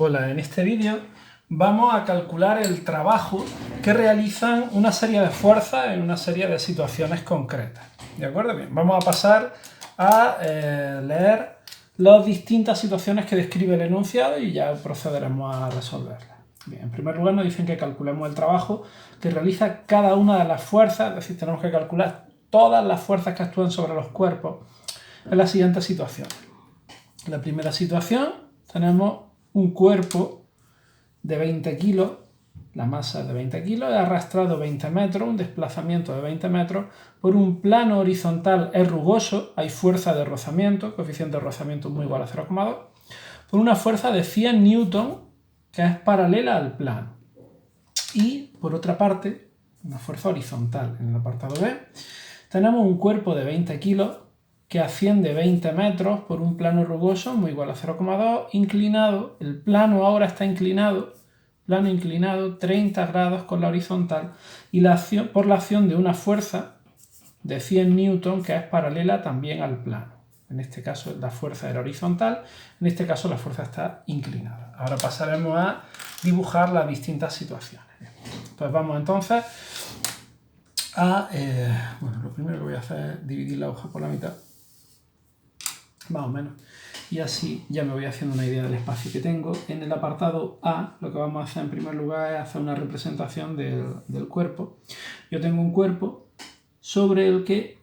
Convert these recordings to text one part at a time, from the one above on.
Hola, en este vídeo vamos a calcular el trabajo que realizan una serie de fuerzas en una serie de situaciones concretas. ¿De acuerdo? Bien, vamos a pasar a leer las distintas situaciones que describe el enunciado y ya procederemos a resolverlas. Bien, en primer lugar nos dicen que calculemos el trabajo que realiza cada una de las fuerzas, es decir, tenemos que calcular todas las fuerzas que actúan sobre los cuerpos en la siguiente situación. En la primera situación tenemos un cuerpo de 20 kilos, la masa es de 20 kilos, es arrastrado 20 metros, un desplazamiento de 20 metros, por un plano horizontal es rugoso, hay fuerza de rozamiento, coeficiente de rozamiento muy igual a 0,2, por una fuerza de 100 newton que es paralela al plano. Y, por otra parte, una fuerza horizontal. En el apartado B tenemos un cuerpo de 20 kilos que asciende 20 metros por un plano rugoso muy igual a 0,2, inclinado, el plano ahora está inclinado, plano inclinado 30 grados con la horizontal, y por la acción de una fuerza de 100 newton que es paralela también al plano. En este caso la fuerza era horizontal, en este caso la fuerza está inclinada. Ahora pasaremos a dibujar las distintas situaciones. Pues vamos entonces a... bueno, lo primero que voy a hacer es dividir la hoja por la mitad, más o menos, y así ya me voy haciendo una idea del espacio que tengo. En el apartado A lo que vamos a hacer en primer lugar es hacer una representación del cuerpo. Yo tengo un cuerpo sobre el que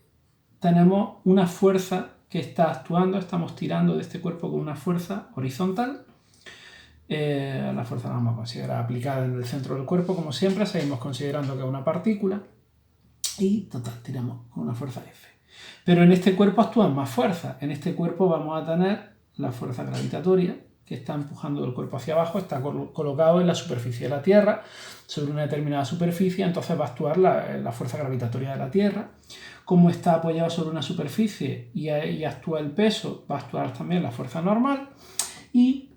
tenemos una fuerza que está actuando, estamos tirando de este cuerpo con una fuerza horizontal. La fuerza la vamos a considerar aplicada en el centro del cuerpo, como siempre, seguimos considerando que es una partícula y total, tiramos con una fuerza F. Pero en este cuerpo actúan más fuerzas. En este cuerpo vamos a tener la fuerza gravitatoria que está empujando el cuerpo hacia abajo, está colocado en la superficie de la Tierra, sobre una determinada superficie, entonces va a actuar la fuerza gravitatoria de la Tierra. Como está apoyado sobre una superficie y actúa el peso, va a actuar también la fuerza normal, y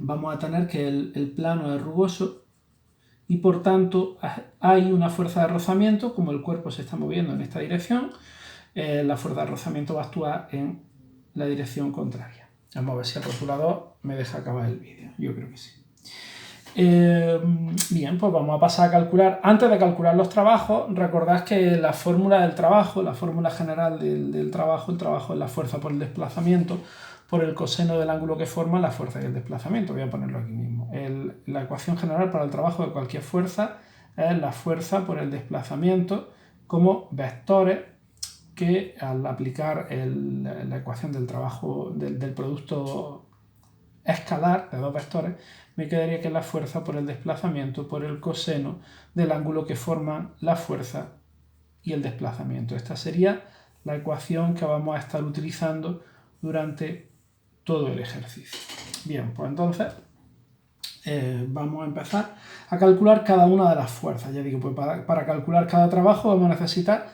vamos a tener que el plano es rugoso y por tanto hay una fuerza de rozamiento. Como el cuerpo se está moviendo en esta dirección, la fuerza de rozamiento va a actuar en la dirección contraria. Vamos a ver si el rotulador me deja acabar el vídeo. Yo creo que sí. Bien, pues vamos a pasar a calcular. Antes de calcular los trabajos, recordad que la fórmula del trabajo, la fórmula general del trabajo, el trabajo es la fuerza por el desplazamiento por el coseno del ángulo que forma la fuerza y el desplazamiento. Voy a ponerlo aquí mismo. La ecuación general para el trabajo de cualquier fuerza es la fuerza por el desplazamiento como vectores que, al aplicar la ecuación del trabajo del producto escalar de dos vectores, me quedaría que la fuerza por el desplazamiento por el coseno del ángulo que forman la fuerza y el desplazamiento. Esta sería la ecuación que vamos a estar utilizando durante todo el ejercicio. Bien, pues entonces vamos a empezar a calcular cada una de las fuerzas. Ya digo, pues para calcular cada trabajo vamos a necesitar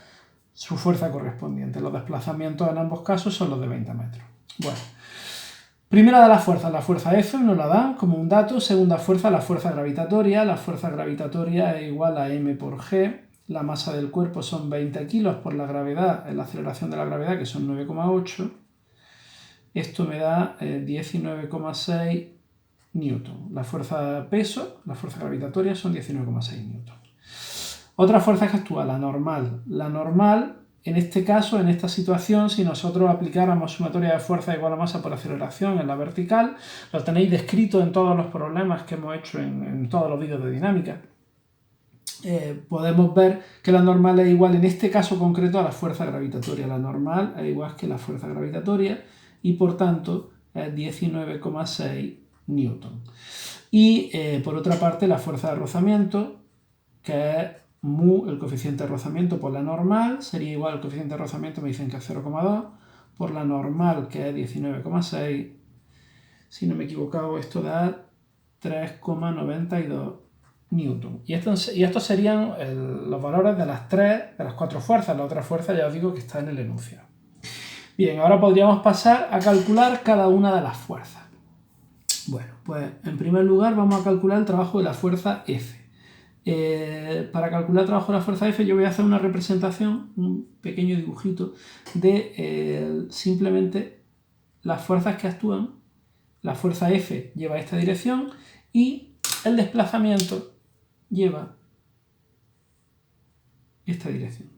su fuerza correspondiente. Los desplazamientos en ambos casos son los de 20 metros. Bueno, primera de las fuerzas, la fuerza F, nos la dan como un dato. Segunda fuerza, la fuerza gravitatoria. La fuerza gravitatoria es igual a m por g. La masa del cuerpo son 20 kilos por la gravedad, la aceleración de la gravedad, que son 9,8. Esto me da 19,6 newton. La fuerza peso, la fuerza gravitatoria, son 19,6 newton. Otra fuerza que actúa, la normal. La normal, en este caso, en esta situación, si nosotros aplicáramos sumatoria de fuerza igual a masa por aceleración en la vertical, lo tenéis descrito en todos los problemas que hemos hecho en todos los vídeos de dinámica. Podemos ver que la normal es igual, en este caso concreto, a la fuerza gravitatoria. La normal es igual que la fuerza gravitatoria y por tanto es 19,6 newton. Y por otra parte la fuerza de rozamiento, que es mu, el coeficiente de rozamiento por la normal, sería igual al coeficiente de rozamiento, me dicen que es 0,2, por la normal, que es 19,6, si no me he equivocado, esto da 3,92 newton. Y estos serían los valores de las cuatro fuerzas. La otra fuerza ya os digo que está en el enunciado. Bien, ahora podríamos pasar a calcular cada una de las fuerzas. Bueno, pues en primer lugar vamos a calcular el trabajo de la fuerza F. Para calcular el trabajo de la fuerza F yo voy a hacer una representación, un pequeño dibujito de simplemente las fuerzas que actúan la fuerza F lleva esta dirección y el desplazamiento lleva esta dirección.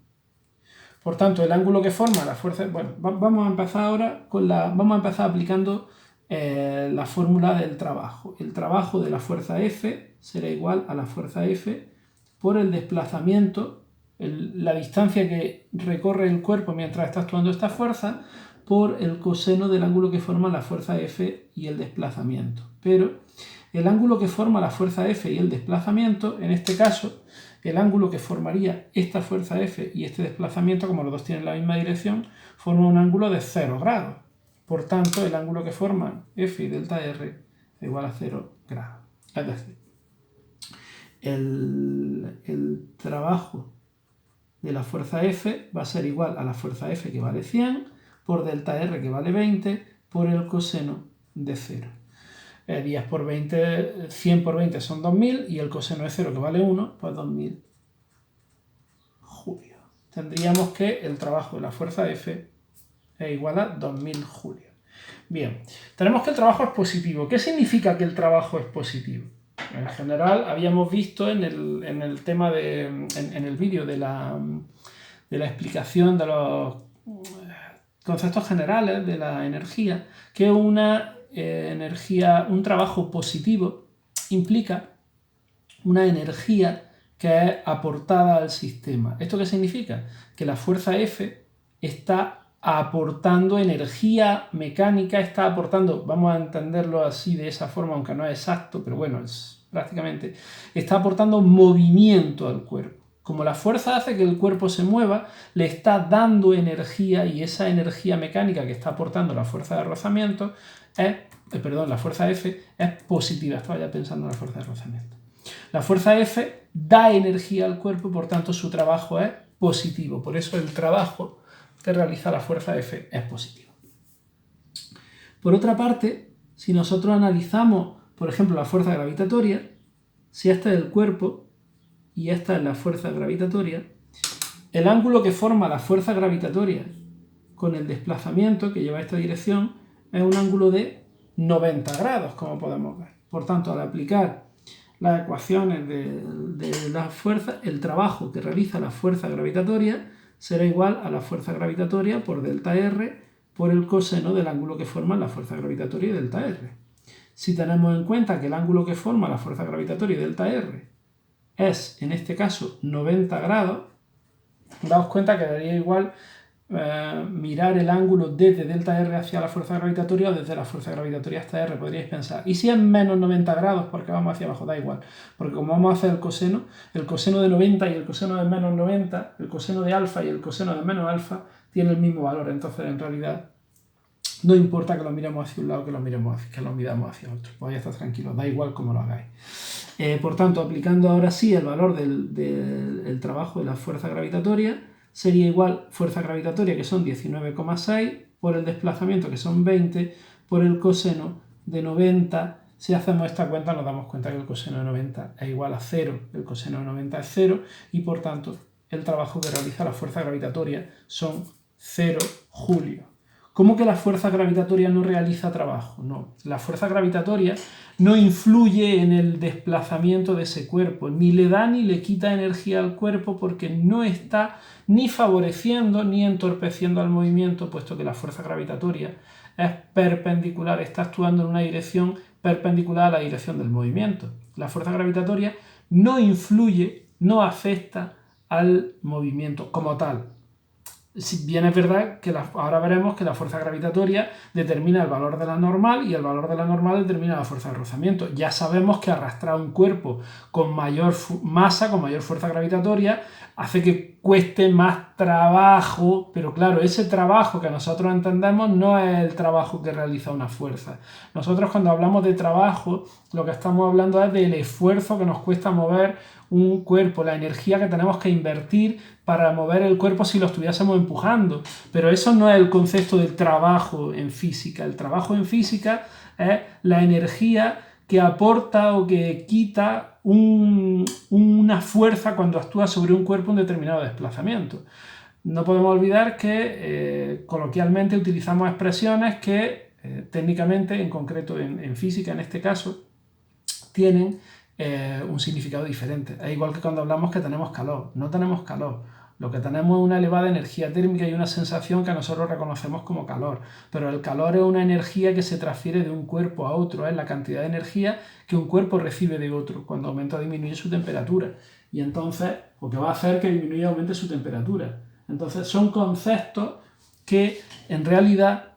Por tanto, el ángulo que forma la fuerza... Bueno, vamos a empezar ahora vamos a empezar aplicando la fórmula del trabajo. El trabajo de la fuerza F será igual a la fuerza F por el desplazamiento, la distancia que recorre el cuerpo mientras está actuando esta fuerza, por el coseno del ángulo que forma la fuerza F y el desplazamiento. Pero el ángulo que forma la fuerza F y el desplazamiento, en este caso, el ángulo que formaría esta fuerza F y este desplazamiento, como los dos tienen la misma dirección, forma un ángulo de 0 grados. Por tanto, el ángulo que forman F y delta R es igual a 0 grados. Es decir, el trabajo de la fuerza F va a ser igual a la fuerza F, que vale 100, por delta R, que vale 20, por el coseno de 0. 10 por 20, 100 por 20 son 2000, y el coseno de 0, que vale 1, pues 2000 julios. Tendríamos que el trabajo de la fuerza F es igual a 2000 julios. Bien, tenemos que el trabajo es positivo. ¿Qué significa que el trabajo es positivo? En general, habíamos visto en el tema en el vídeo de la explicación de los conceptos generales de la energía, que una un trabajo positivo implica una energía que es aportada al sistema. ¿Esto qué significa? Que la fuerza F está aportando energía mecánica, está aportando, vamos a entenderlo así de esa forma, aunque no es exacto, pero bueno, es prácticamente, está aportando movimiento al cuerpo. Como la fuerza hace que el cuerpo se mueva, le está dando energía, y esa energía mecánica que está aportando la fuerza de rozamiento la fuerza F es positiva. Estaba ya pensando en la fuerza de rozamiento. La fuerza F da energía al cuerpo, por tanto su trabajo es positivo. Por eso el trabajo que realiza la fuerza F es positivo. Por otra parte, si nosotros analizamos, por ejemplo, la fuerza gravitatoria, si esta es el cuerpo y esta es la fuerza gravitatoria, el ángulo que forma la fuerza gravitatoria con el desplazamiento que lleva esta dirección es un ángulo de 90 grados, como podemos ver. Por tanto, al aplicar las ecuaciones de la fuerza, el trabajo que realiza la fuerza gravitatoria será igual a la fuerza gravitatoria por delta R por el coseno del ángulo que forma la fuerza gravitatoria y delta R. Si tenemos en cuenta que el ángulo que forma la fuerza gravitatoria y delta R es, en este caso, 90 grados, daos cuenta que daría igual mirar el ángulo desde delta R hacia la fuerza gravitatoria o desde la fuerza gravitatoria hasta R. Podríais pensar, ¿y si es menos 90 grados? Porque vamos hacia abajo, da igual, porque como vamos a hacer el coseno de 90 y el coseno de menos 90, el coseno de alfa y el coseno de menos alfa tienen el mismo valor. Entonces, en realidad, no importa que lo miremos hacia un lado que lo miramos hacia otro. Podéis estar tranquilos, da igual cómo lo hagáis. Por tanto, aplicando ahora sí el valor del trabajo de la fuerza gravitatoria, sería igual fuerza gravitatoria, que son 19,6, por el desplazamiento, que son 20, por el coseno de 90. Si hacemos esta cuenta nos damos cuenta que el coseno de 90 es igual a 0, el coseno de 90 es 0, y por tanto el trabajo que realiza la fuerza gravitatoria son 0 julios. ¿Cómo que la fuerza gravitatoria no realiza trabajo? No, la fuerza gravitatoria no influye en el desplazamiento de ese cuerpo, ni le da ni le quita energía al cuerpo, porque no está ni favoreciendo ni entorpeciendo al movimiento, puesto que la fuerza gravitatoria es perpendicular, está actuando en una dirección perpendicular a la dirección del movimiento. La fuerza gravitatoria no influye, no afecta al movimiento como tal. Si bien es verdad que ahora veremos que la fuerza gravitatoria determina el valor de la normal y el valor de la normal determina la fuerza de rozamiento. Ya sabemos que arrastrar un cuerpo con mayor masa, con mayor fuerza gravitatoria, hace que cueste más trabajo, pero claro, ese trabajo que nosotros entendemos no es el trabajo que realiza una fuerza. Nosotros cuando hablamos de trabajo, lo que estamos hablando es del esfuerzo que nos cuesta mover un cuerpo, la energía que tenemos que invertir para mover el cuerpo si lo estuviésemos empujando. Pero eso no es el concepto del trabajo en física. El trabajo en física es la energía que aporta o que quita una fuerza cuando actúa sobre un cuerpo en determinado desplazamiento. No podemos olvidar que coloquialmente utilizamos expresiones que técnicamente, en concreto en física en este caso, tienen un significado diferente. Es igual que cuando hablamos que tenemos calor. No tenemos calor. Lo que tenemos es una elevada energía térmica y una sensación que nosotros reconocemos como calor. Pero el calor es una energía que se transfiere de un cuerpo a otro. Es la cantidad de energía que un cuerpo recibe de otro cuando aumenta o disminuye su temperatura. Y entonces, lo que va a hacer que disminuya o aumente su temperatura. Entonces, son conceptos que en realidad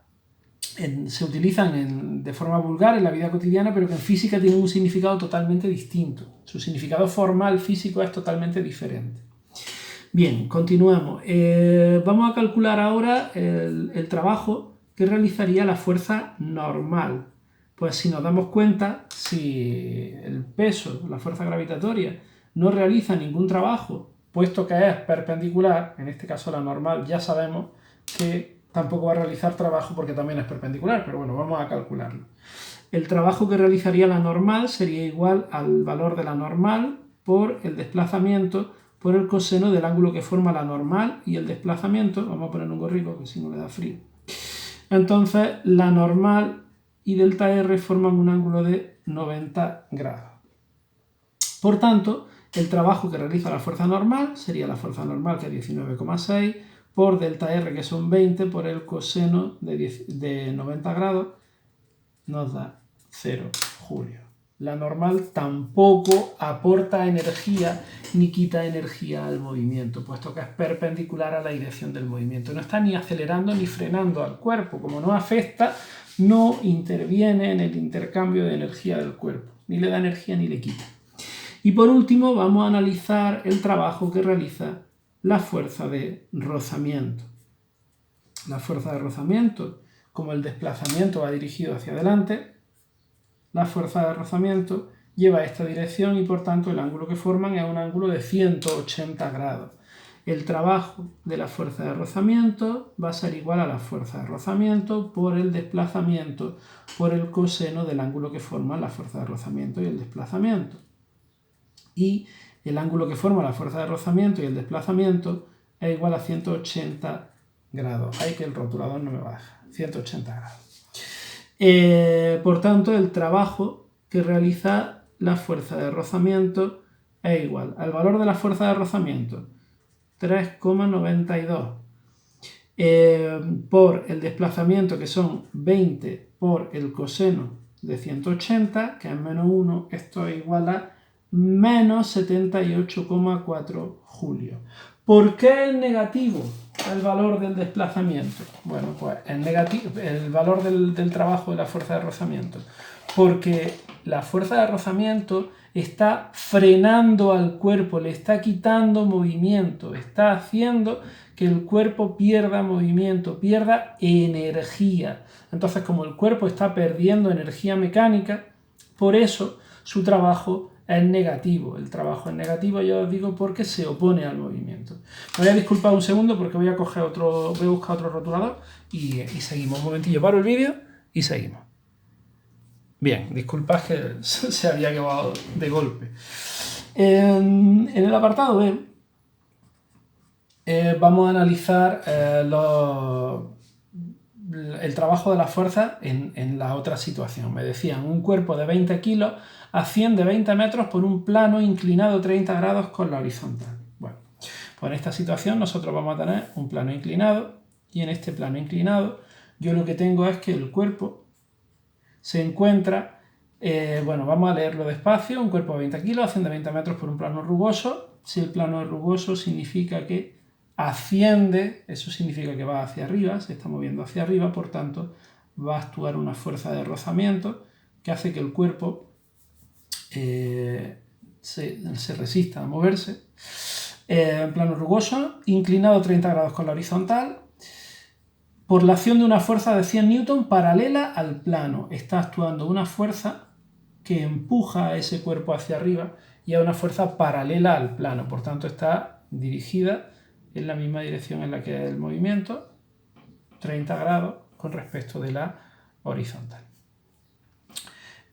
se utilizan de forma vulgar en la vida cotidiana, pero que en física tienen un significado totalmente distinto. Su significado formal físico es totalmente diferente. Bien, continuamos. Vamos a calcular ahora el trabajo que realizaría la fuerza normal. Pues si nos damos cuenta, si el peso, la fuerza gravitatoria, no realiza ningún trabajo, puesto que es perpendicular, en este caso la normal, ya sabemos que tampoco va a realizar trabajo porque también es perpendicular, pero bueno, vamos a calcularlo. El trabajo que realizaría la normal sería igual al valor de la normal por el desplazamiento por el coseno del ángulo que forma la normal y el desplazamiento. Vamos a poner un gorrito que si no le da frío. Entonces, la normal y delta R forman un ángulo de 90 grados. Por tanto, el trabajo que realiza la fuerza normal sería la fuerza normal, que es 19,6, por delta R, que son 20, por el coseno de 90 grados, nos da 0 julios. La normal tampoco aporta energía ni quita energía al movimiento, puesto que es perpendicular a la dirección del movimiento. No está ni acelerando ni frenando al cuerpo. Como no afecta, no interviene en el intercambio de energía del cuerpo. Ni le da energía ni le quita. Y por último vamos a analizar el trabajo que realiza la fuerza de rozamiento. La fuerza de rozamiento, como el desplazamiento va dirigido hacia adelante, la fuerza de rozamiento lleva esta dirección y por tanto el ángulo que forman es un ángulo de 180 grados. El trabajo de la fuerza de rozamiento va a ser igual a la fuerza de rozamiento por el desplazamiento por el coseno del ángulo que forman la fuerza de rozamiento y el desplazamiento. Y el ángulo que forma la fuerza de rozamiento y el desplazamiento es igual a 180 grados. Ay, que el rotulador no me baja. 180 grados. Por tanto, el trabajo que realiza la fuerza de rozamiento es igual al valor de la fuerza de rozamiento, 3,92, por el desplazamiento, que son 20 por el coseno de 180, que es menos 1, esto es igual a menos 78,4 julios. ¿Por qué es negativo el valor del desplazamiento? Bueno, pues es negativo el valor del trabajo de la fuerza de rozamiento, porque la fuerza de rozamiento está frenando al cuerpo, le está quitando movimiento, está haciendo que el cuerpo pierda movimiento, pierda energía. Entonces, como el cuerpo está perdiendo energía mecánica, por eso su trabajo es negativo. El trabajo es negativo, yo os digo, porque se opone al movimiento. Me voy a disculpar un segundo porque voy a buscar otro rotulador y seguimos. Un momentillo, paro el vídeo y seguimos. Bien, disculpad que se había acabado de golpe. En el apartado B vamos a analizar el trabajo de la fuerza en la otra situación. Me decían, un cuerpo de 20 kilos asciende 20 metros por un plano inclinado 30 grados con la horizontal. Bueno, pues en esta situación nosotros vamos a tener un plano inclinado y en este plano inclinado yo lo que tengo es que el cuerpo se encuentra, bueno, vamos a leerlo despacio, un cuerpo de 20 kilos asciende 20 metros por un plano rugoso. Si el plano es rugoso significa que asciende, eso significa que va hacia arriba, se está moviendo hacia arriba, por tanto va a actuar una fuerza de rozamiento que hace que el cuerpo se resista a moverse. En plano rugoso, inclinado 30 grados con la horizontal, por la acción de una fuerza de 100 newton paralela al plano. Está actuando una fuerza que empuja a ese cuerpo hacia arriba y a una fuerza paralela al plano, por tanto está dirigida en la misma dirección en la que es el movimiento, 30 grados con respecto de la horizontal.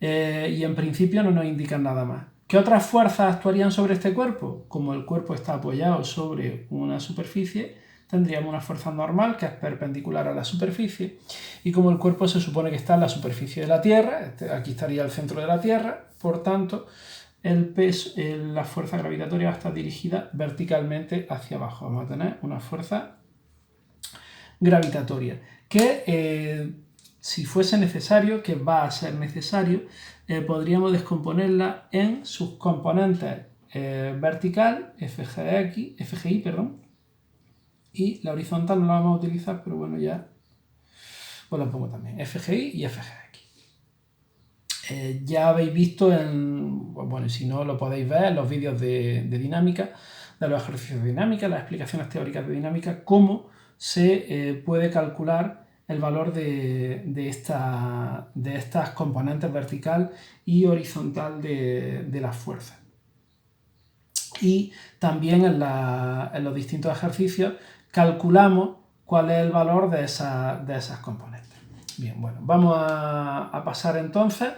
Y en principio no nos indican nada más. ¿Qué otras fuerzas actuarían sobre este cuerpo? Como el cuerpo está apoyado sobre una superficie, tendríamos una fuerza normal que es perpendicular a la superficie, y como el cuerpo se supone que está en la superficie de la Tierra, aquí estaría el centro de la Tierra, por tanto el peso, la fuerza gravitatoria va a estar dirigida verticalmente hacia abajo. Vamos a tener una fuerza gravitatoria que si fuese necesario, que va a ser necesario, podríamos descomponerla en sus componentes vertical, FGI, perdón, y la horizontal no la vamos a utilizar, pero bueno, ya pues la pongo también, FGI y FGX. Ya habéis visto bueno, si no lo podéis ver en los vídeos de dinámica, de los ejercicios de dinámica, las explicaciones teóricas de dinámica, cómo se puede calcular el valor de estas componentes vertical y horizontal de las fuerzas. Y también en los distintos ejercicios calculamos cuál es el valor de esas componentes. Bien, bueno, vamos a pasar entonces,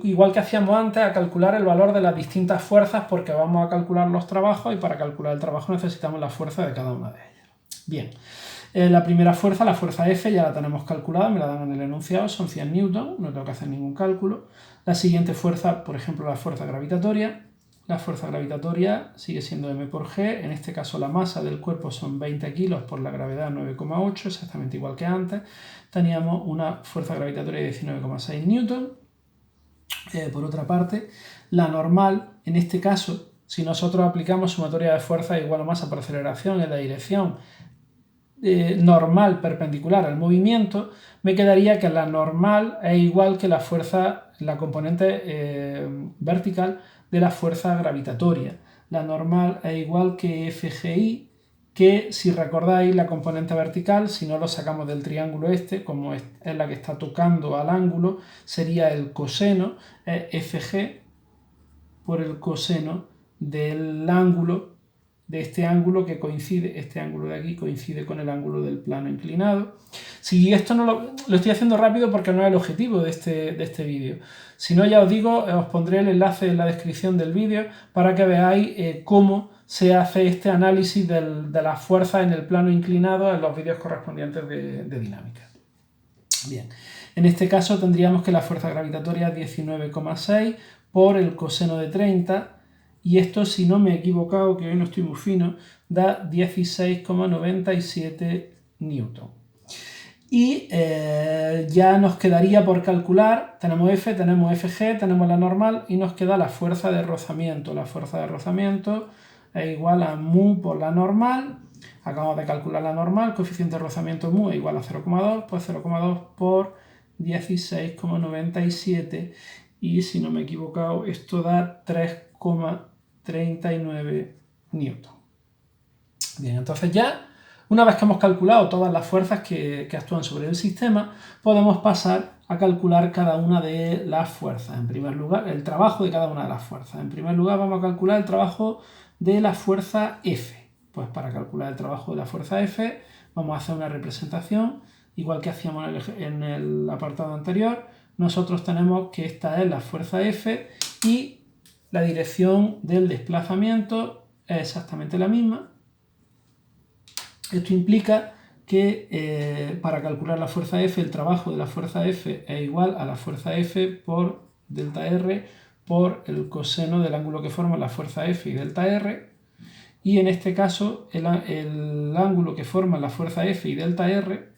igual que hacíamos antes, a calcular el valor de las distintas fuerzas, porque vamos a calcular los trabajos y para calcular el trabajo necesitamos la fuerza de cada una de ellas. Bien, la primera fuerza, la fuerza F, ya la tenemos calculada, me la dan en el enunciado, son 100 newton, no tengo que hacer ningún cálculo. La siguiente fuerza, por ejemplo, la fuerza gravitatoria. La fuerza gravitatoria sigue siendo m por g, en este caso la masa del cuerpo son 20 kilos por la gravedad 9,8, exactamente igual que antes. Teníamos una fuerza gravitatoria de 19,6 newton. Por otra parte, la normal, en este caso, si nosotros aplicamos sumatoria de fuerzas igual a masa por aceleración en la dirección normal perpendicular al movimiento, me quedaría que la normal es igual que la fuerza, la componente vertical de la fuerza gravitatoria. La normal es igual que FGI, que si recordáis la componente vertical, si no lo sacamos del triángulo este, como es la que está tocando al ángulo, sería el coseno, FG por el coseno del ángulo, de este ángulo que coincide, este ángulo de aquí coincide con el ángulo del plano inclinado. Si esto no lo estoy haciendo rápido porque no es el objetivo de este vídeo. Si no, ya os digo, os pondré el enlace en la descripción del vídeo para que veáis cómo se hace este análisis de las fuerzas en el plano inclinado en los vídeos correspondientes de dinámica. Bien, en este caso tendríamos que la fuerza gravitatoria es 19,6 por el coseno de 30, y esto, si no me he equivocado, que hoy no estoy muy fino, da 16,97 newton. Y ya nos quedaría por calcular, tenemos F, tenemos FG, tenemos la normal y nos queda la fuerza de rozamiento. La fuerza de rozamiento es igual a mu por la normal. Acabamos de calcular la normal, coeficiente de rozamiento mu es igual a 0,2, pues 0,2 por 16,97, y si no me he equivocado esto da 3,39 newton. Bien, entonces ya una vez que hemos calculado todas las fuerzas que actúan sobre el sistema, podemos pasar a calcular cada una de las fuerzas. En primer lugar, el trabajo de cada una de las fuerzas. En primer lugar, vamos a calcular el trabajo de la fuerza F. Pues para calcular el trabajo de la fuerza F, vamos a hacer una representación, igual que hacíamos en el apartado anterior. Nosotros tenemos que esta es la fuerza F y la dirección del desplazamiento es exactamente la misma. Esto implica que para calcular la fuerza F, el trabajo de la fuerza F es igual a la fuerza F por delta R por el coseno del ángulo que forman la fuerza F y delta R. Y en este caso, el ángulo que forman la fuerza F y delta R,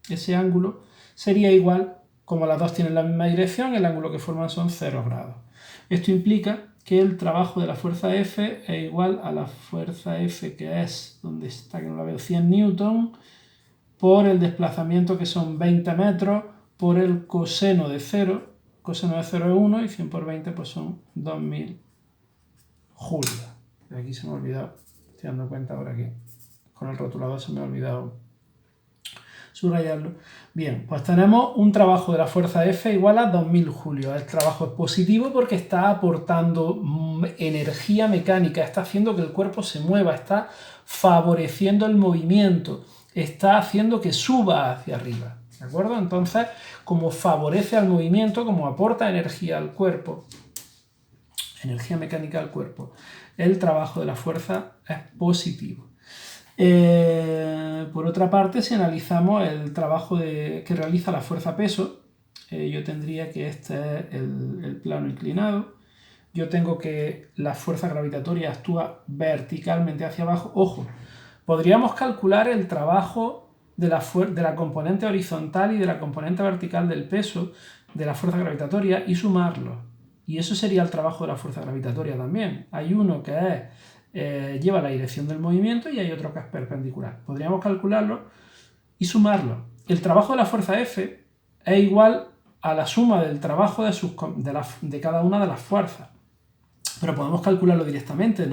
ese ángulo, sería igual, como las dos tienen la misma dirección, el ángulo que forman son 0 grados. Esto implica que el trabajo de la fuerza F es igual a la fuerza F, que es, donde está, que no la veo, 100 newton, por el desplazamiento, que son 20 metros, por el coseno de 0. Coseno de 0 es 1 y 100 por 20 pues son 2000 julios. Aquí se me ha olvidado, estoy dando cuenta ahora que con el rotulador se me ha olvidado subrayarlo. Bien, pues tenemos un trabajo de la fuerza F igual a 2000 julios. El trabajo es positivo porque está aportando energía mecánica, está haciendo que el cuerpo se mueva, está favoreciendo el movimiento, está haciendo que suba hacia arriba. ¿De acuerdo? Entonces, como favorece al movimiento, como aporta energía al cuerpo, energía mecánica al cuerpo, el trabajo de la fuerza es positivo. Por otra parte, si analizamos el trabajo que realiza la fuerza-peso, yo tendría que este es el plano inclinado. Yo tengo que la fuerza gravitatoria actúa verticalmente hacia abajo. Ojo, podríamos calcular el trabajo de la componente horizontal y de la componente vertical del peso de la fuerza gravitatoria y sumarlo. Y eso sería el trabajo de la fuerza gravitatoria también. Hay uno que lleva la dirección del movimiento y hay otro que es perpendicular. Podríamos calcularlo y sumarlo. El trabajo de la fuerza F es igual a la suma del trabajo de cada una de las fuerzas. Pero podemos calcularlo directamente.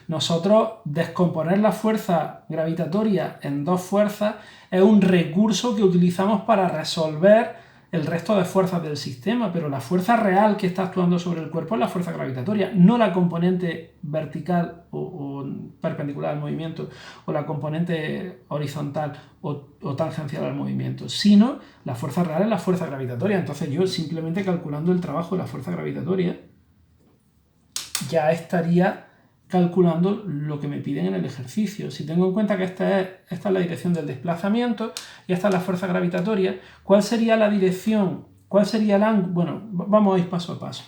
Nosotros descomponer la fuerza gravitatoria en dos fuerzas es un recurso que utilizamos para resolver el resto de fuerzas del sistema, pero la fuerza real que está actuando sobre el cuerpo es la fuerza gravitatoria, no la componente vertical o perpendicular al movimiento, o la componente horizontal o tangencial al movimiento, sino la fuerza real es la fuerza gravitatoria. Entonces yo simplemente calculando el trabajo de la fuerza gravitatoria ya estaría calculando lo que me piden en el ejercicio. Si tengo en cuenta que esta es la dirección del desplazamiento y esta es la fuerza gravitatoria, ¿cuál sería la dirección? ¿Cuál sería el ángulo? Bueno, vamos a ir paso a paso.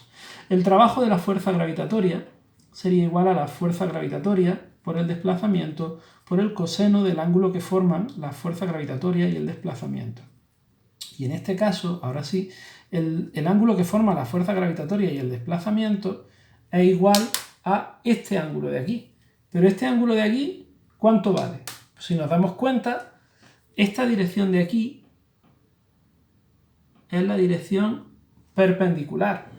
El trabajo de la fuerza gravitatoria sería igual a la fuerza gravitatoria por el desplazamiento por el coseno del ángulo que forman la fuerza gravitatoria y el desplazamiento. Y en este caso, ahora sí, el ángulo que forma la fuerza gravitatoria y el desplazamiento es igual a este ángulo de aquí. Pero este ángulo de aquí, ¿cuánto vale? Pues si nos damos cuenta, esta dirección de aquí es la dirección perpendicular.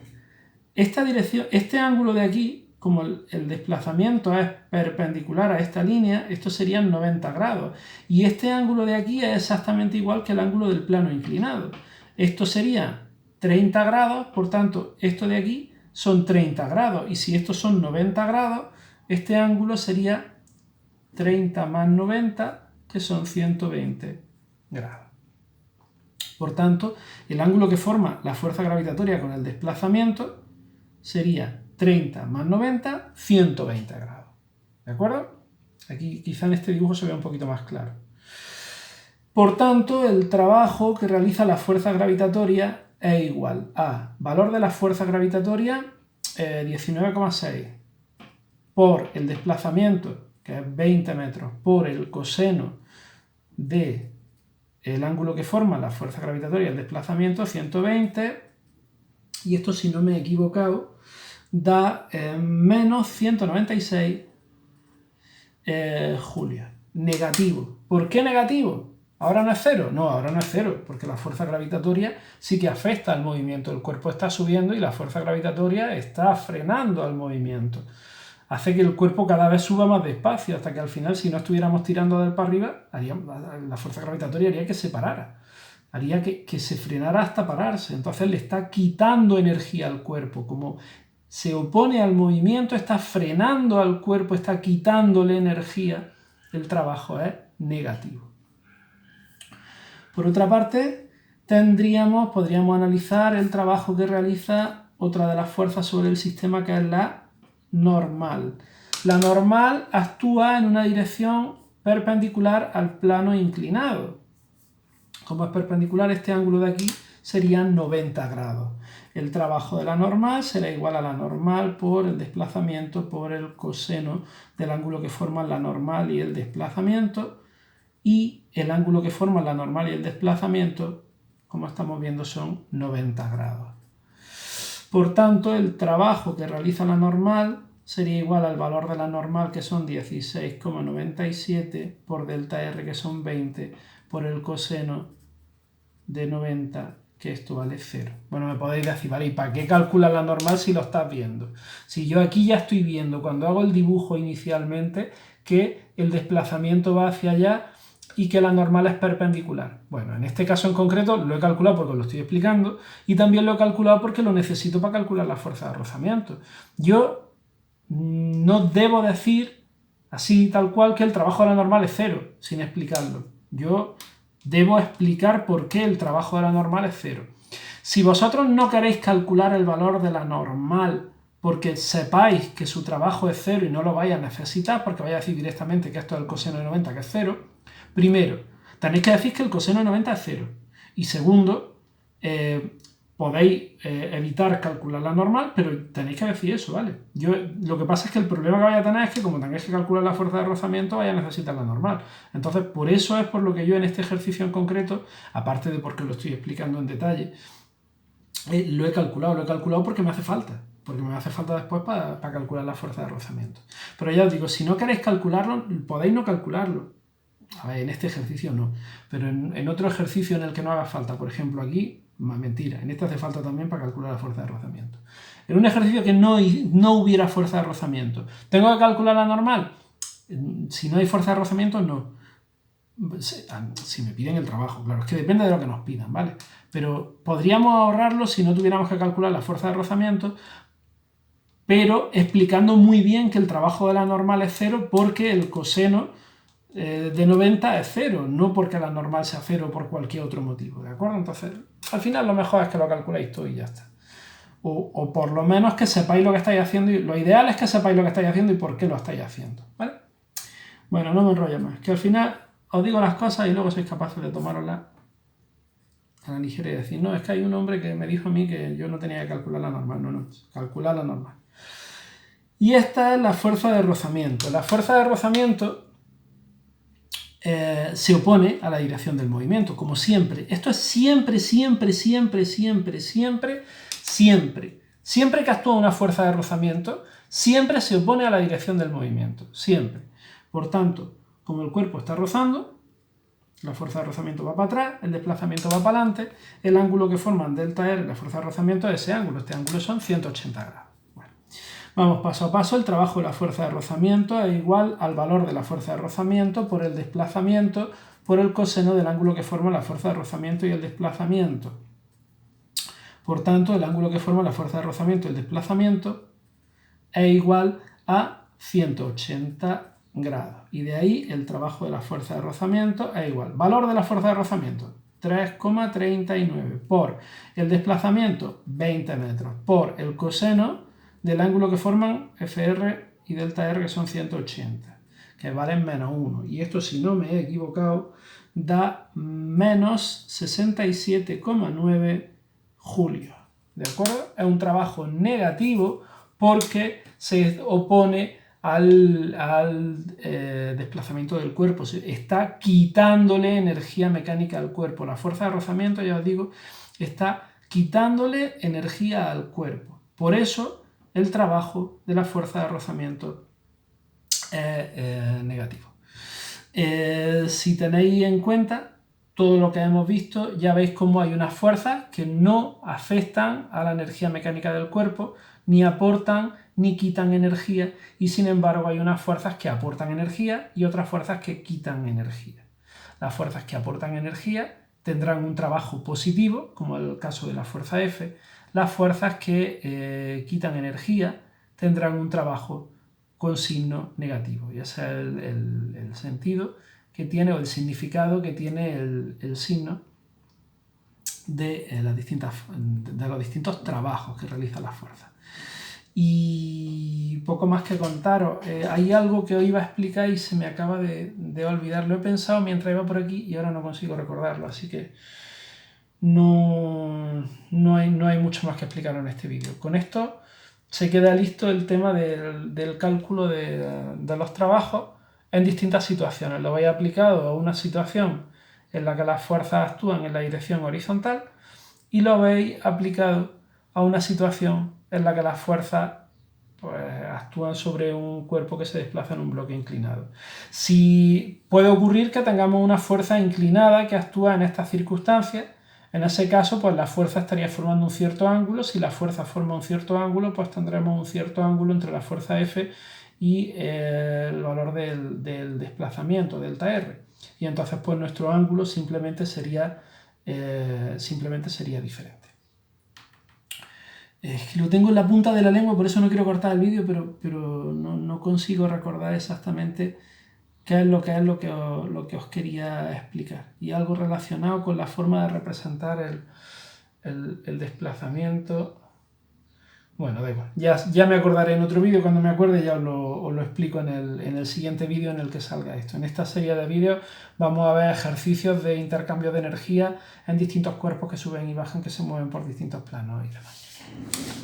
Este ángulo de aquí, como el desplazamiento es perpendicular a esta línea, esto serían 90 grados. Y este ángulo de aquí es exactamente igual que el ángulo del plano inclinado. Esto sería 30 grados, por tanto, esto de aquí son 30 grados, y si estos son 90 grados, este ángulo sería 30 más 90, que son 120 grados. Por tanto, el ángulo que forma la fuerza gravitatoria con el desplazamiento sería 30 más 90, 120 grados. ¿De acuerdo? Aquí quizá en este dibujo se vea un poquito más claro. Por tanto, el trabajo que realiza la fuerza gravitatoria es igual a valor de la fuerza gravitatoria 19,6 por el desplazamiento, que es 20 metros, por el coseno del ángulo que forma la fuerza gravitatoria y el desplazamiento, 120, y esto, si no me he equivocado, da menos 196 julios. Negativo. ¿Por qué negativo? ¿Ahora no es cero? No, ahora no es cero, porque la fuerza gravitatoria sí que afecta al movimiento. El cuerpo está subiendo y la fuerza gravitatoria está frenando al movimiento. Hace que el cuerpo cada vez suba más despacio, hasta que al final, si no estuviéramos tirando del para arriba, la fuerza gravitatoria haría que se parara. Haría que se frenara hasta pararse. Entonces le está quitando energía al cuerpo. Como se opone al movimiento, está frenando al cuerpo, está quitándole energía. El trabajo es negativo. Por otra parte, podríamos analizar el trabajo que realiza otra de las fuerzas sobre el sistema, que es la normal. La normal actúa en una dirección perpendicular al plano inclinado. Como es perpendicular, este ángulo de aquí sería 90 grados. El trabajo de la normal será igual a la normal por el desplazamiento por el coseno del ángulo que forman la normal y el desplazamiento. Y el ángulo que forman la normal y el desplazamiento, como estamos viendo, son 90 grados. Por tanto, el trabajo que realiza la normal sería igual al valor de la normal, que son 16,97, por delta R, que son 20, por el coseno de 90, que esto vale 0. Bueno, me podéis decir, vale, ¿y para qué calcular la normal si lo estás viendo? Si yo aquí ya estoy viendo, cuando hago el dibujo inicialmente, que el desplazamiento va hacia allá y que la normal es perpendicular. Bueno, en este caso en concreto lo he calculado porque os lo estoy explicando, y también lo he calculado porque lo necesito para calcular la fuerza de rozamiento. Yo no debo decir así tal cual que el trabajo de la normal es 0, sin explicarlo. Yo debo explicar por qué el trabajo de la normal es 0. Si vosotros no queréis calcular el valor de la normal porque sepáis que su trabajo es 0 y no lo vais a necesitar, porque vais a decir directamente que esto es el coseno de 90, que es 0. Primero, tenéis que decir que el coseno de 90 es 0. Y segundo, podéis evitar calcular la normal, pero tenéis que decir eso, ¿vale? Lo que pasa es que el problema que vais a tener es que como tengáis que calcular la fuerza de rozamiento, vais a necesitar la normal. Entonces, por eso es por lo que yo en este ejercicio en concreto, aparte de porque lo estoy explicando en detalle, lo he calculado porque me hace falta. Porque me hace falta después para calcular la fuerza de rozamiento. Pero ya os digo, si no queréis calcularlo, podéis no calcularlo. A ver, en este ejercicio no. Pero en otro ejercicio en el que no haga falta, por ejemplo aquí, mentira, en este hace falta también para calcular la fuerza de rozamiento. En un ejercicio que no hubiera fuerza de rozamiento, ¿tengo que calcular la normal? Si no hay fuerza de rozamiento, no. Si me piden el trabajo, claro, es que depende de lo que nos pidan, ¿vale? Pero podríamos ahorrarlo si no tuviéramos que calcular la fuerza de rozamiento, pero explicando muy bien que el trabajo de la normal es 0 porque el coseno de 90 es 0, no porque la normal sea 0 por cualquier otro motivo, ¿de acuerdo? Entonces, al final lo mejor es que lo calculéis todo y ya está. O por lo menos que sepáis lo que estáis haciendo, y lo ideal es que sepáis lo que estáis haciendo y por qué lo estáis haciendo, ¿vale? Bueno, no me enrollo más, que al final os digo las cosas y luego sois capaces de tomároslas a la ligera y decir, no, es que hay un hombre que me dijo a mí que yo no tenía que calcular la normal. No, calcular la normal. Y esta es la fuerza de rozamiento. La fuerza de rozamiento se opone a la dirección del movimiento, como siempre. Esto es siempre, siempre, siempre, siempre, siempre, siempre. Siempre que actúa una fuerza de rozamiento, siempre se opone a la dirección del movimiento. Siempre. Por tanto, como el cuerpo está rozando, la fuerza de rozamiento va para atrás, el desplazamiento va para adelante, el ángulo que forman delta R y la fuerza de rozamiento es ese ángulo. Este ángulo son 180 grados. Bueno, vamos paso a paso. El trabajo de la fuerza de rozamiento es igual al valor de la fuerza de rozamiento por el desplazamiento por el coseno del ángulo que forma la fuerza de rozamiento y el desplazamiento. Por tanto, el ángulo que forma la fuerza de rozamiento y el desplazamiento es igual a 180 grados. Y de ahí el trabajo de la fuerza de rozamiento es igual. Valor de la fuerza de rozamiento, 3,39 por el desplazamiento, 20 metros, por el coseno del ángulo que forman FR y delta R, que son 180, que valen menos 1. Y esto, si no me he equivocado, da menos 67,9 julios. ¿De acuerdo? Es un trabajo negativo porque se opone al desplazamiento del cuerpo, está quitándole energía mecánica al cuerpo. La fuerza de rozamiento, ya os digo, está quitándole energía al cuerpo. Por eso el trabajo de la fuerza de rozamiento es negativo. Si tenéis en cuenta todo lo que hemos visto, ya veis cómo hay unas fuerzas que no afectan a la energía mecánica del cuerpo, ni aportan ni quitan energía, y sin embargo hay unas fuerzas que aportan energía y otras fuerzas que quitan energía. Las fuerzas que aportan energía tendrán un trabajo positivo, como el caso de la fuerza F. Las fuerzas que quitan energía tendrán un trabajo con signo negativo, y ese es el sentido que tiene, o el significado que tiene el signo de los distintos trabajos que realiza la fuerza. Y poco más que contaros. Hay algo que os iba a explicar y se me acaba de olvidar. Lo he pensado mientras iba por aquí y ahora no consigo recordarlo, así que no hay mucho más que explicar en este vídeo. Con esto se queda listo el tema del cálculo de los trabajos en distintas situaciones. Lo vais aplicado a una situación en la que las fuerzas actúan en la dirección horizontal y lo habéis aplicado a una situación en la que las fuerzas actúan sobre un cuerpo que se desplaza en un bloque inclinado. Si puede ocurrir que tengamos una fuerza inclinada que actúa en estas circunstancias, en ese caso pues la fuerza estaría formando un cierto ángulo. Si la fuerza forma un cierto ángulo, pues tendremos un cierto ángulo entre la fuerza F y el valor del desplazamiento, delta R. Y entonces pues nuestro ángulo simplemente sería diferente. Es que lo tengo en la punta de la lengua, por eso no quiero cortar el vídeo, pero no consigo recordar exactamente qué es lo que os quería explicar. Y algo relacionado con la forma de representar el desplazamiento. Bueno, da igual. Ya me acordaré en otro vídeo, cuando me acuerde ya os lo explico en el siguiente vídeo en el que salga esto. En esta serie de vídeos vamos a ver ejercicios de intercambio de energía en distintos cuerpos que suben y bajan, que se mueven por distintos planos y demás.